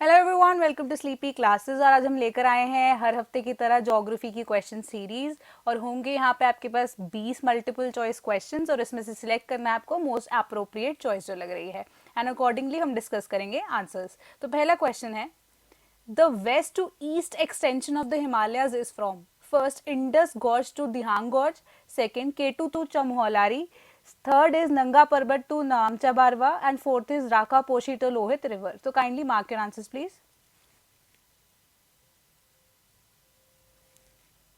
Hello everyone, welcome to Sleepy Classes. और आज हम लेकर आए हैं हर हफ्ते की तरह ज्योग्राफी की क्वेश्चन सीरीज और होंगे यहाँ पे आपके पास 20 मल्टीपल चॉइस क्वेश्चंस और इसमें से सिलेक्ट करना है आपको मोस्ट अप्रोप्रिएट चॉइस जो लग रही है एंड अकॉर्डिंगली हम डिस्कस करेंगे आंसर्स। तो पहला क्वेश्चन है, the west to east extension of the Himalayas is from first Indus gorge to Dihang gorge, second K two to Chamolari, third is Nanga Parbat to Namcha Barwa and fourth is Rakaposhi to Lohit river. तो kindly mark your answers please.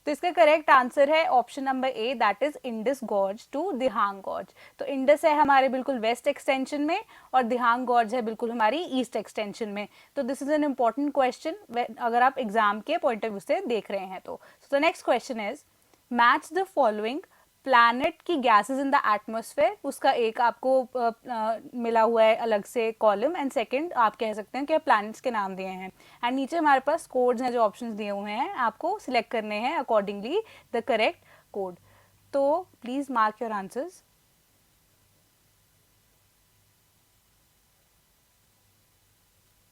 तो इसका correct answer है option number A, that is Indus gorge to Dihang gorge. तो Indus है हमारे बिल्कुल waste extension में और दिहांग गॉर्ज है बिल्कुल हमारी ईस्ट एक्सटेंशन में। तो this is an important question अगर आप एग्जाम के पॉइंट ऑफ व्यू से देख रहे हैं तो। The next question is, match the following planet की गैसेस इन द एटमोसफेयर। उसका एक आपको मिला हुआ है अलग से कॉलम एंड सेकंड आप कह सकते हैं कि प्लैनेट्स के नाम दिए हैं एंड नीचे हमारे पास कोड्स हैं जो ऑप्शंस दिए हुए हैं, आपको सिलेक्ट करने हैं अकॉर्डिंगली द करेक्ट कोड। तो प्लीज मार्क योर आंसर्स।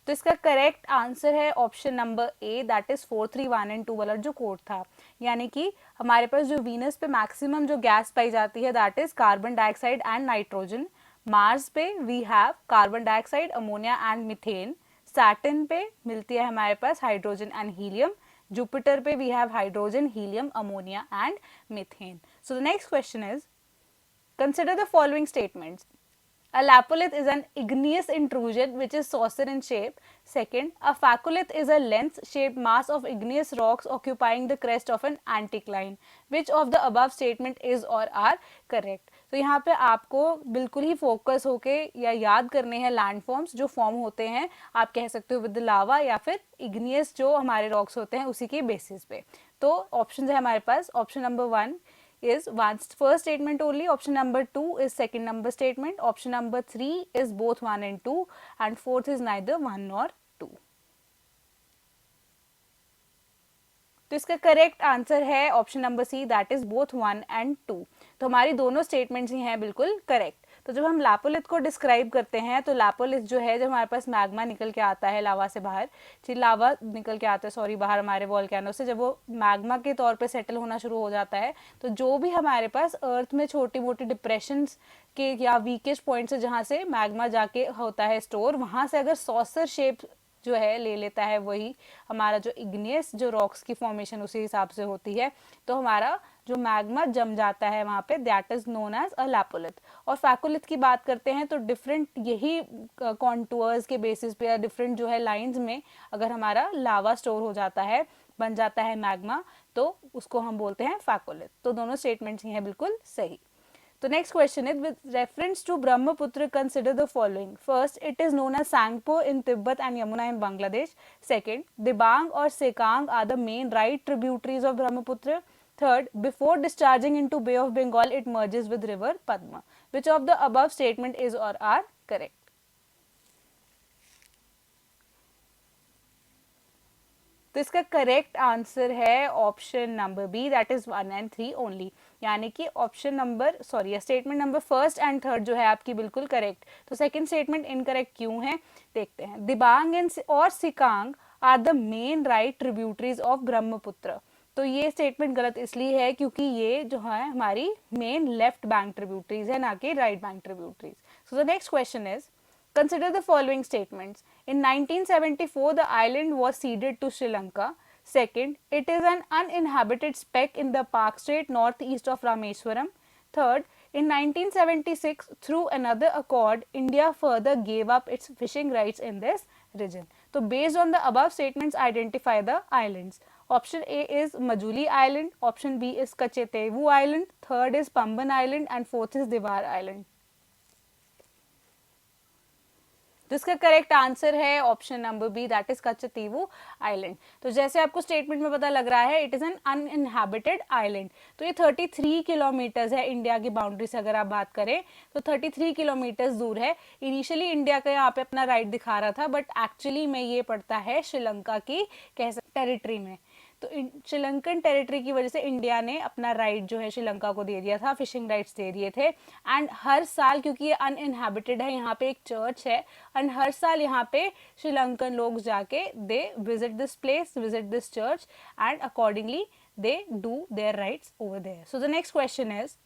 तो इसका करेक्ट आंसर है option number A, that is 431 and 2 वाला जो कोड था। यानी कि हमारे पास जो वीनस पे मैक्सिमम जो गैस पाई जाती है that is carbon dioxide and nitrogen. Mars पे we have carbon dioxide, ammonia and methane. Saturn पे मिलती है हमारे पास हाइड्रोजन एंड हीलियम। जुपिटर पे we have hydrogen, helium, ammonia and methane. So the next question is, consider the following statements. A lapolith is an igneous intrusion which is saucer in shape. Second, a phacolith is a lens-shaped mass of igneous rocks occupying the crest of an anticline. Which of the above statement is or are correct? तो यहाँ पे आपको बिल्कुल ही focus होके या याद करने हैं लैंडफॉर्म्स जो फॉर्म होते हैं, आप कह सकते हो विद लावा या फिर इग्नियस जो हमारे रॉक्स होते हैं उसी के बेसिस पे। तो ऑप्शन है हमारे पास, option number 1 is one first statement only, option number 2 is second number statement, option number 3 is both 1 and 2 and fourth is neither 1 nor 2। तो इसका करेक्ट आंसर है option number C, that is both 1 and 2। तो हमारी दोनों statements ही हैं बिल्कुल correct. तो जब हम लैपोलिथ को डिस्क्राइब करते हैं तो लैपोलिथ जो है, जब हमारे पास मैग्मा निकल के आता है लावा से बाहर, लावा निकल के आता है सॉरी बाहर हमारे वॉल्केनो से, जब वो मैग्मा के तौर पे सेटल होना शुरू हो जाता है तो जो भी हमारे पास अर्थ में छोटी मोटी डिप्रेशंस के या वीकेस्ट पॉइंट से जहाँ से मैग्मा जाके होता है स्टोर, वहाँ से अगर सॉसर शेप जो है ले लेता है, वही हमारा जो इग्नियस जो रॉक्स की फॉर्मेशन उसी हिसाब से होती है, तो हमारा जो मैग्मा जम जाता है वहाँ पे, that is known as a lopolith. और फैकोलिथ की बात करते हैं तो डिफरेंट यही कॉन्टूअर्स के बेसिस पे या डिफरेंट जो है लाइंस में अगर हमारा लावा स्टोर हो जाता है, बन जाता है मैग्मा, तो उसको हम बोलते हैं फैकोलिथ। तो दोनों स्टेटमेंट्स ही हैं बिल्कुल सही। The next question is, with reference to Brahmaputra, consider the following. First, it is known as Sangpo in Tibet and Yamuna in Bangladesh. Second, Dibang or Sekang are the main right tributaries of Brahmaputra. Third, before discharging into Bay of Bengal, it merges with river Padma. Which of the above statement is or are correct? तो इसका correct answer है option number B, that is 1 and 3 only. यानी कि option number statement number first and third जो है आपकी बिल्कुल correct. तो सेकंड स्टेटमेंट इनकरेक्ट क्यों है देखते हैं। दिबांग और Sikang are the main right tributaries of Brahmaputra. तो ये स्टेटमेंट गलत इसलिए है क्योंकि ये जो है हमारी मेन लेफ्ट बैंक ट्रिब्यूटरीज है, ना कि right bank tributaries. So the next question is, consider the following statements. In 1974, the island was ceded to Sri Lanka. Second, it is an uninhabited speck in the Park Strait northeast of Rameswaram. Third, in 1976, through another accord, India further gave up its fishing rights in this region. So, based on the above statements, identify the islands. Option A is Majuli Island, option B is Kachetevu Island, third is Pamban Island and fourth is Diwar Island. तो इसका correct answer है option number B, that is Kachchatheevu island. तो जैसे आपको statement में पता लग रहा है, it is an uninhabited island. तो ये 33 किलोमीटर्स है इंडिया की बाउंड्री से अगर आप बात करें तो 33 किलोमीटर्स दूर है। इनिशियली इंडिया का यहाँ पे अपना राइट दिखा रहा था बट एक्चुअली में ये पड़ता है श्रीलंका की कह सकते टेरिटरी में। तो श्रीलंकन टेरिटरी की वजह से इंडिया ने अपना राइट जो है श्रीलंका को दे दिया था, फिशिंग राइट्स दे दिए थे। एंड हर साल, क्योंकि ये अनइनहेबिटेड है, यहाँ पे एक चर्च है, एंड हर साल यहाँ पे श्रीलंकन लोग जाके they visit this place, visit this church, and accordingly they do their rites over there. So the next question is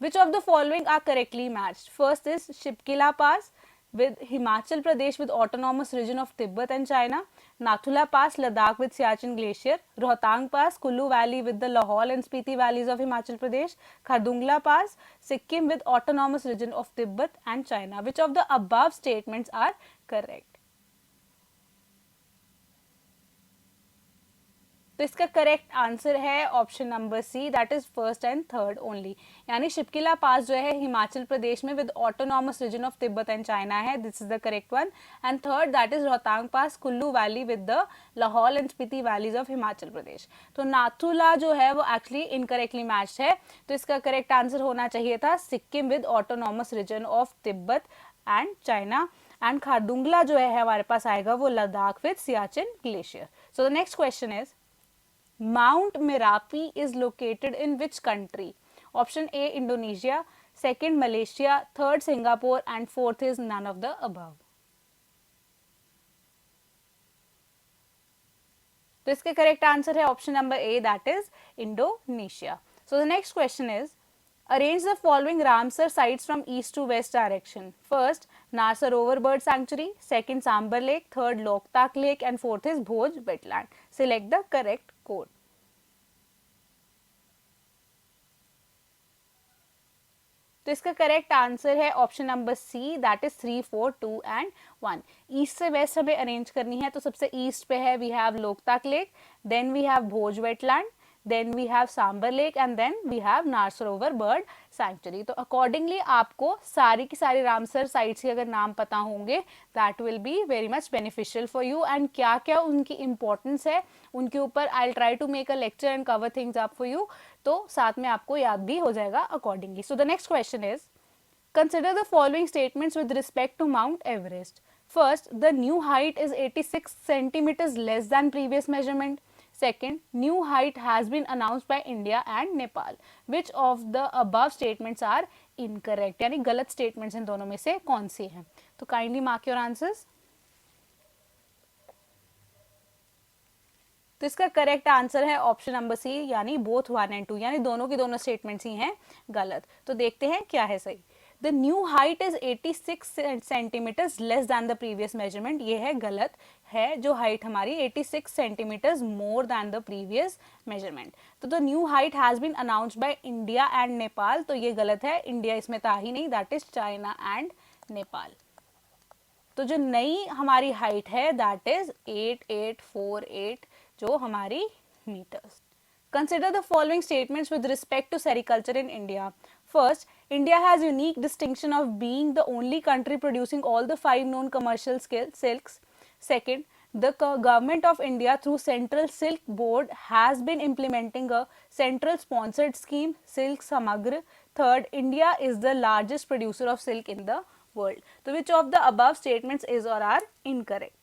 which of the following are correctly matched? First is Shipkila Pass with Himachal Pradesh with autonomous region of Tibet and China, Nathula Pass, Ladakh with Siachen Glacier, Rohtang Pass, Kullu Valley with the Lahaul and Spiti valleys of Himachal Pradesh, Khardungla Pass, Sikkim with autonomous region of Tibet and China. Which of the above statements are correct? तो इसका correct answer है option number C, that is first and third only. यानी Shipkila pass जो है हिमाचल प्रदेश में with autonomous region of Tibet and China है, this is the correct one. And third that is Rohtang pass, Kullu valley with the Lahaul and Spiti valleys of Himachal Pradesh. तो नाथुला जो है वो actually incorrectly matched है, तो इसका करेक्ट आंसर होना चाहिए था Sikkim with autonomous region of Tibet and China. And Khardungla जो है हमारे पास आएगा वो Ladakh with Siachen glacier. So the next question is Mount Merapi is located in which country? Option A Indonesia, second Malaysia, third Singapore, and fourth is none of the above. तो इसके correct answer है option number A, that is Indonesia. So the next question is arrange the following Ramsar sites from east to west direction. First, Narsar Overbird Sanctuary, second Sambar Lake, third Loktak Lake, and fourth is Bhoj Wetland. Select the correct code. तो इसका correct answer है option number C, that is 3, 4, 2 and 1। East से west हमें arrange करनी है, तो सबसे east पे है we have Loktak lake, then we have Bhoj wetland, then we have Sambhar lake, and then we have Narsarovar bird sanctuary. तो अकॉर्डिंगली आपको सारी की सारी रामसर साइट्स के अगर नाम पता होंगे, that will be very much beneficial for you. And क्या क्या उनकी इंपॉर्टेंस है उनके ऊपर I will try to make a lecture and cover things up for you, तो साथ में आपको याद भी हो जाएगा accordingly. So the next question is consider the following statements with respect to Mount Everest. First, the new height is 86 centimeters less than previous measurement. Second, new height has been announced by India and Nepal. Which of the above statements are incorrect? यानी गलत statements इन दोनों में से कौन सी हैं? तो kindly mark your answers. तो इसका करेक्ट आंसर है ऑप्शन नंबर सी, यानी बोथ 1 एंड 2, यानी दोनों की दोनों स्टेटमेंट्स ही हैं गलत। तो देखते हैं क्या है सही। The new height is 86 centimetres less than the previous measurement, ये है गलत है। जो हाइट हमारी 86 centimetres more than the previous measurement. तो the new height has been announced by India and Nepal, तो ये गलत है, इंडिया इसमें था ही नहीं, that is China and Nepal. तो जो नई हमारी हाइट है दैट इज 8848 जो हमारी metres. Consider the following statements with respect to sericulture in India. First, India has unique distinction of being the only country producing all the 5 known commercial scale silks. Second, the government of India through Central Silk Board has been implementing a central sponsored scheme, Silk Samagra. Third, India is the largest producer of silk in the world. So which of the above statements is or are incorrect?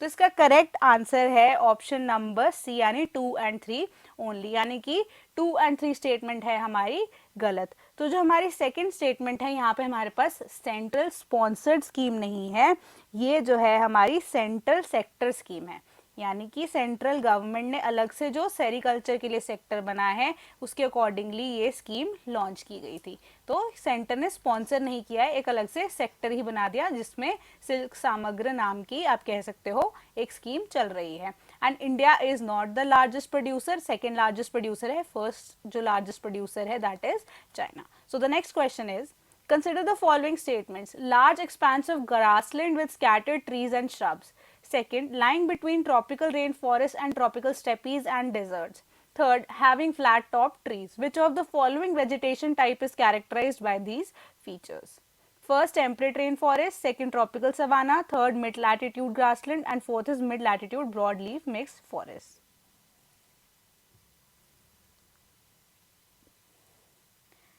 तो इसका correct answer है option number C, यानी 2 and 3 only, यानी कि 2 and 3 statement है हमारी गलत। तो जो हमारी सेकंड स्टेटमेंट है यहाँ पे हमारे पास सेंट्रल स्पॉन्सर्ड स्कीम नहीं है, ये जो है हमारी सेंट्रल सेक्टर स्कीम है, यानी कि सेंट्रल गवर्नमेंट ने अलग से जो सेरिकल्चर के लिए सेक्टर बनाया है उसके अकॉर्डिंगली ये स्कीम लॉन्च की गई थी। तो सेंटर ने स्पॉन्सर नहीं किया है, एक अलग से सेक्टर ही बना दिया जिसमें सिल्क सामग्र नाम की आप कह सकते हो एक स्कीम चल रही है। And India is not the largest producer, second largest producer है, फर्स्ट जो लार्जेस्ट प्रोड्यूसर है that is China. So the next question is consider the following statements. Large expanse of grassland with scattered trees and shrubs. Second, lying between tropical rainforest and tropical steppes and deserts. Third, having flat top trees. Which of the following vegetation type is characterized by these features? First, temperate rainforest, second, tropical savanna, third, mid latitude grassland, and fourth is mid latitude broadleaf mixed forest.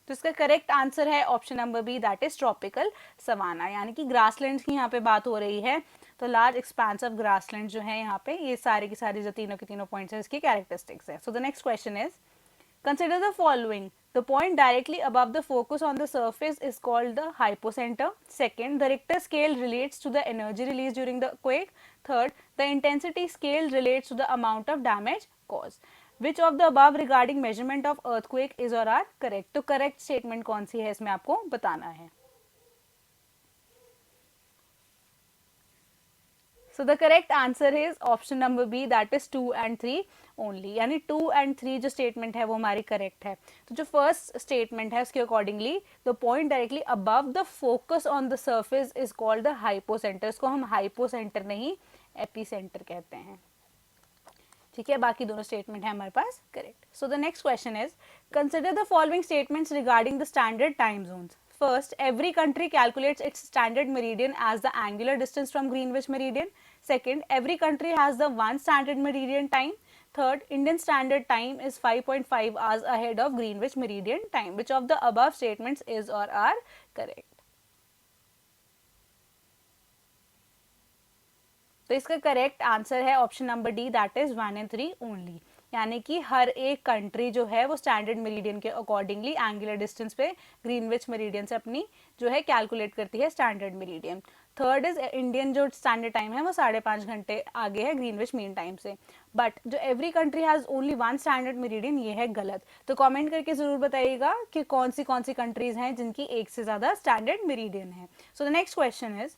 तो इसका correct answer है option number B, that is tropical savanna, यानी कि grassland की यहाँ पे बात हो रही है। तो लार्ज एक्सपांस ऑफ ग्रासलैंड जो है यहाँ पे, ये सारे की सारी जो तीनों के तीनों पॉइंट्स है इसकी कैरेक्टरिस्टिक्स है। So the next question is, consider the following. The point directly above the focus on the surface is called the hypocenter. Second, the Richter scale relates to the energy released during the quake. Third, the intensity scale relates to the amount of damage caused. Which of the above regarding measurement of earthquake is or are correct? तो correct statement कौन सी है इसमें आपको बताना है। So the correct answer is option number B, that is 2 and 3 only, यानी 2 and 3 जो statement है वो हमारी correct है। तो जो first statement है उसके accordingly the point directly above the focus on the surface is called the hypocenter, इसको हम hypocenter नहीं epicenter कहते हैं। ठीक है, बाकी दोनों स्टेटमेंट है हमारे पास correct. So the next question is, consider the following statements regarding the standard time zones. First, every country calculates its standard meridian as the angular distance from Greenwich meridian. Second, every country has the one standard meridian time. Third, Indian standard time is 5.5 hours ahead of Greenwich meridian time. Which of the above statements is or are correct? तो इसका correct answer है option number D, that is 1 and 3 only, यानी कि हर एक country जो है वो standard meridian के अकॉर्डिंगली एंगुलर डिस्टेंस पे ग्रीनविच मेरिडियन से अपनी जो है कैलकुलेट करती है standard meridian. Third is Indian जो स्टैंडर्ड टाइम है वो 5.5 घंटे आगे है ग्रीनविच मीन टाइम से। बट जो every country has only one standard meridian, ये है गलत। तो कमेंट करके जरूर बताइएगा कि कौन सी कंट्रीज हैं जिनकी एक से ज्यादा स्टैंडर्ड मेरिडियन है। So the next question is,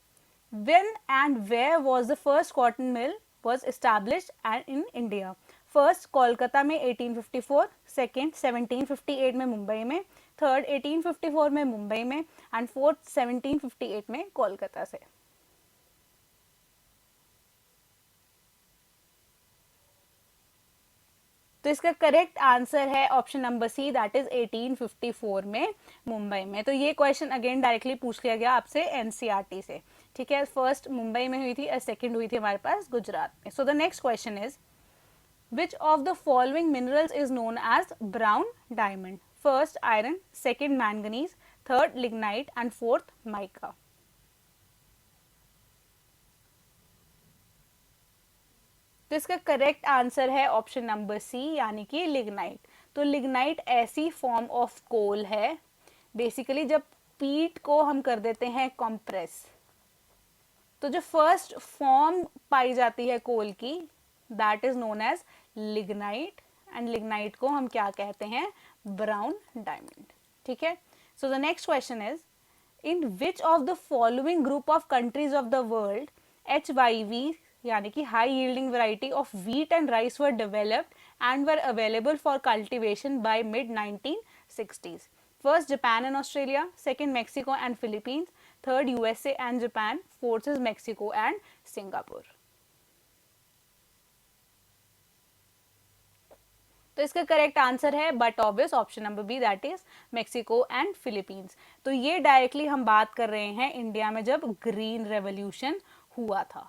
when and where was the first cotton mill was established and in India? First, Kolkata में 1854, second 1758 में मुंबई में, थर्ड 1854 में मुंबई में एंड फोर्थ 1758 में कोलकाता से। तो इसका करेक्ट आंसर है option number C, that is 1854 में मुंबई में। तो ये क्वेश्चन अगेन डायरेक्टली पूछ लिया गया आपसे एनसीईआरटी से। ठीक है, फर्स्ट मुंबई में हुई थी और सेकंड हुई थी हमारे पास गुजरात में। So the next question is, which of the following minerals is known as brown diamond? First iron, second manganese, third lignite and fourth mica. तो इसका करेक्ट आंसर है ऑप्शन नंबर सी, यानी कि लिग्नाइट। तो लिग्नाइट ऐसी form of coal है basically जब पीट को हम कर देते हैं कंप्रेस, तो जो फर्स्ट फॉर्म पाई जाती है कोल की that is known as lignite, and lignite को हम क्या कहते हैं? Brown diamond. ठीक है, so the next question is, in which of the following group of countries of the world HYV यानी कि high yielding variety of wheat and rice were developed and were available for cultivation by mid 1960s? First Japan and Australia, second Mexico and Philippines, third USA and Japan, fourth is Mexico and Singapore. तो इसका correct answer है but obvious option number B, that is Mexico and Philippines. तो ये directly हम बात कर रहे हैं इंडिया में जब ग्रीन रेवोल्यूशन हुआ था,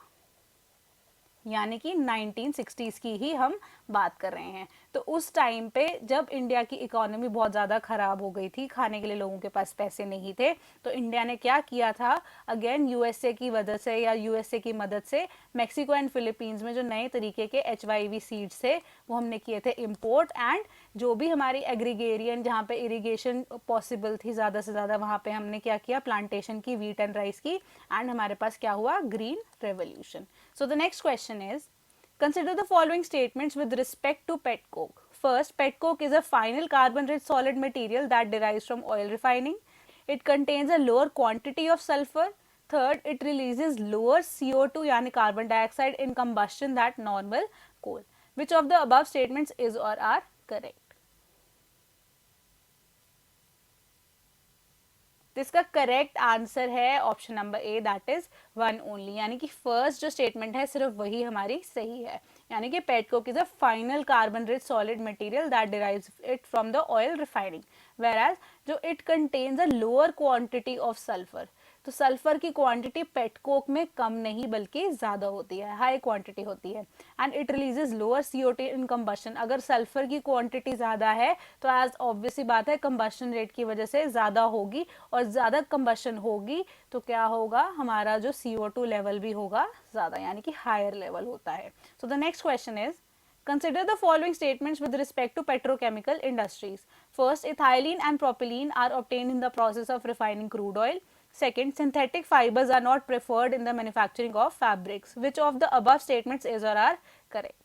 यानी कि 1960s की ही हम बात कर रहे हैं। तो उस टाइम पे जब इंडिया की इकोनॉमी बहुत ज़्यादा ख़राब हो गई थी, खाने के लिए लोगों के पास पैसे नहीं थे, तो इंडिया ने क्या किया था, अगेन USA की वजह से या USA की मदद से मेक्सिको एंड फिलीपींस में जो नए तरीके के HYV सीड्स थे वो हमने किए थे इम्पोर्ट, एंड जो भी हमारी एग्रीगेरियन जहाँ पे इरीगेशन पॉसिबल थी ज़्यादा से ज़्यादा, वहाँ पे हमने क्या किया, प्लांटेशन की व्हीट एंड राइस की, एंड हमारे पास क्या हुआ, green revolution. So the next question is, consider the following statements with respect to pet coke. First, pet coke is a final carbon-rich solid material that derives from oil refining. It contains a lower quantity of sulfur. Third, it releases lower CO2 यानी carbon dioxide in combustion than normal coal. Which of the above statements is or are correct? तो इसका correct answer है option number A, that is 1 only, यानी कि first जो statement है सिर्फ वही हमारी सही है, यानी कि pet coke is a final carbon rich solid material that derives it from the oil refining, whereas जो it contains a lower quantity of sulphur. तो सल्फर की क्वांटिटी पेट कोक में कम नहीं बल्कि ज़्यादा होती है, हाई क्वांटिटी होती है। And it releases lower CO2 in combustion. अगर सल्फर की क्वांटिटी ज़्यादा है तो एज ऑब्वियस सी बात है कंबशन रेट की वजह से ज़्यादा होगी, और ज़्यादा कंबशन होगी तो क्या होगा, हमारा जो CO2 लेवल भी होगा ज़्यादा, यानी कि हायर लेवल होता है। So the next question is, consider the following statements with respect to petrochemical industries. First, ethylene and propylene are obtained in the process of refining crude oil. Second, synthetic fibers are not preferred in the manufacturing of fabrics. Which of the above statements is or are correct?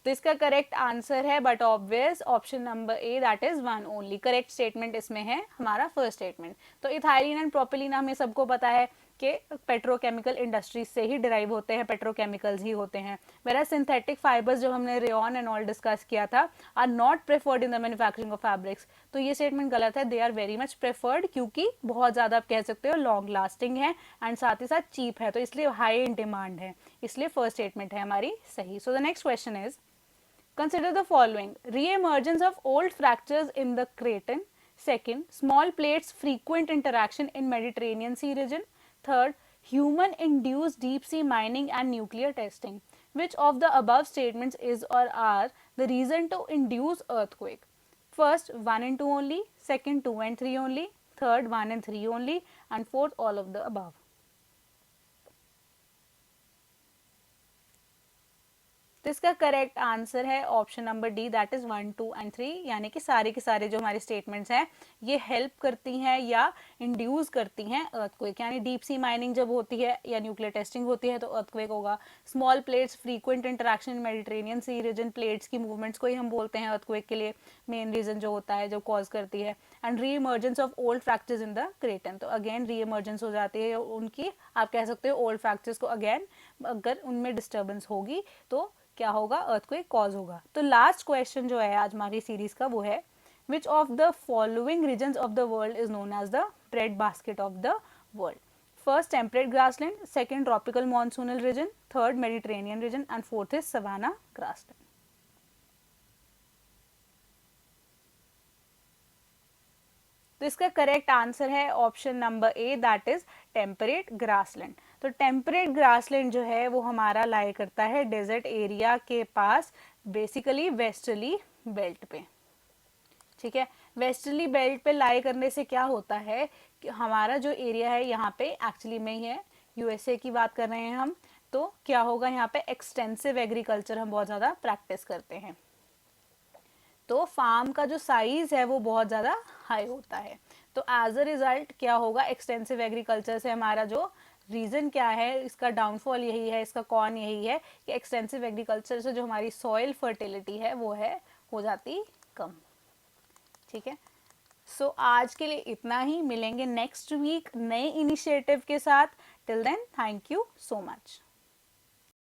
तो इसका correct answer है but obvious option number A, that is one only. Correct statement इसमें है हमारा first statement. तो ethylene and propylene हमें सबको पता है कि पेट्रोकेमिकल इंडस्ट्रीज से ही डिराइव होते हैं, पेट्रोकेमिकल्स ही होते हैं। मेरा सिंथेटिक फाइबर्स जो हमने रेयन एंड ऑल डिस्कस किया था, are not preferred in the manufacturing of fabrics. तो ये स्टेटमेंट गलत है, they are very much preferred, क्योंकि बहुत ज़्यादा आप कह सकते हो लॉन्ग लास्टिंग है एंड साथ ही साथ चीप है, तो इसलिए हाई इन डिमांड है, इसलिए फर्स्ट स्टेटमेंट है हमारी सही। सो the next question is, consider the following: re-emergence of old fractures in the craton. Second, small plates frequent interaction in Mediterranean Sea region. Third, human-induced deep-sea mining and nuclear testing. Which of the above statements is or are the reason to induce earthquake? First, 1 and 2 only. Second, 2 and 3 only. Third, 1 and 3 only. And fourth, all of the above. तो इसका correct answer है option number D, that is 1, 2 and 3, यानी कि सारे के सारे जो हमारे स्टेटमेंट्स हैं ये हेल्प करती हैं या इंड्यूस करती हैं अर्थक्वेक। यानी डीप सी माइनिंग जब होती है या न्यूक्लियर टेस्टिंग होती है तो अर्थक्वेक होगा। Small plates frequent interaction in Mediterranean sea region, plates की मूवमेंट्स को ही हम बोलते हैं अर्थक्वेक के लिए मेन रीजन जो होता है, जो कॉज करती है। And re emergence of old fractures in the क्रेटन, तो अगेन री इमर्जेंस हो जाती है उनकी, आप कह सकते हो ओल्ड फ्रैक्चर्स को अगेन अगर उनमें डिस्टर्बेंस होगी तो क्या होगा, अर्थक्वेक कॉज होगा। तो लास्ट क्वेश्चन जो है आज हमारी सीरीज का वो है, which of the following regions of the world is known as the bread basket of the world? First, temperate grassland. Second, tropical monsoonal region. Third, Mediterranean region. And fourth is savanna grassland. तो इसका correct answer है option number A, that is temperate grassland. तो temperate grassland जो है वो हमारा लाई करता है डेजर्ट एरिया के पास, बेसिकली वेस्टर्ली बेल्ट पे। ठीक है, वेस्टर्ली बेल्ट पे लाई करने से क्या होता है कि हमारा जो एरिया है यहाँ पे एक्चुअली में ही है यूएसए की बात कर रहे हैं हम, तो क्या होगा यहाँ पे एक्सटेंसिव एग्रीकल्चर हम बहुत ज़्यादा प्रैक्टिस करते हैं, तो फार्म का जो साइज है वो बहुत ज़्यादा हाई होता है। तो एज अ रिजल्ट क्या होगा, एक्सटेंसिव एग्रीकल्चर से हमारा जो रीज़न क्या है, इसका डाउनफॉल यही है, इसका कॉन यही है कि एक्सटेंसिव एग्रीकल्चर से जो हमारी सॉइल फर्टिलिटी है वो है हो जाती कम। ठीक है, सो आज के लिए इतना ही, मिलेंगे नेक्स्ट वीक नए इनिशिएटिव के साथ। Till then, thank you so much.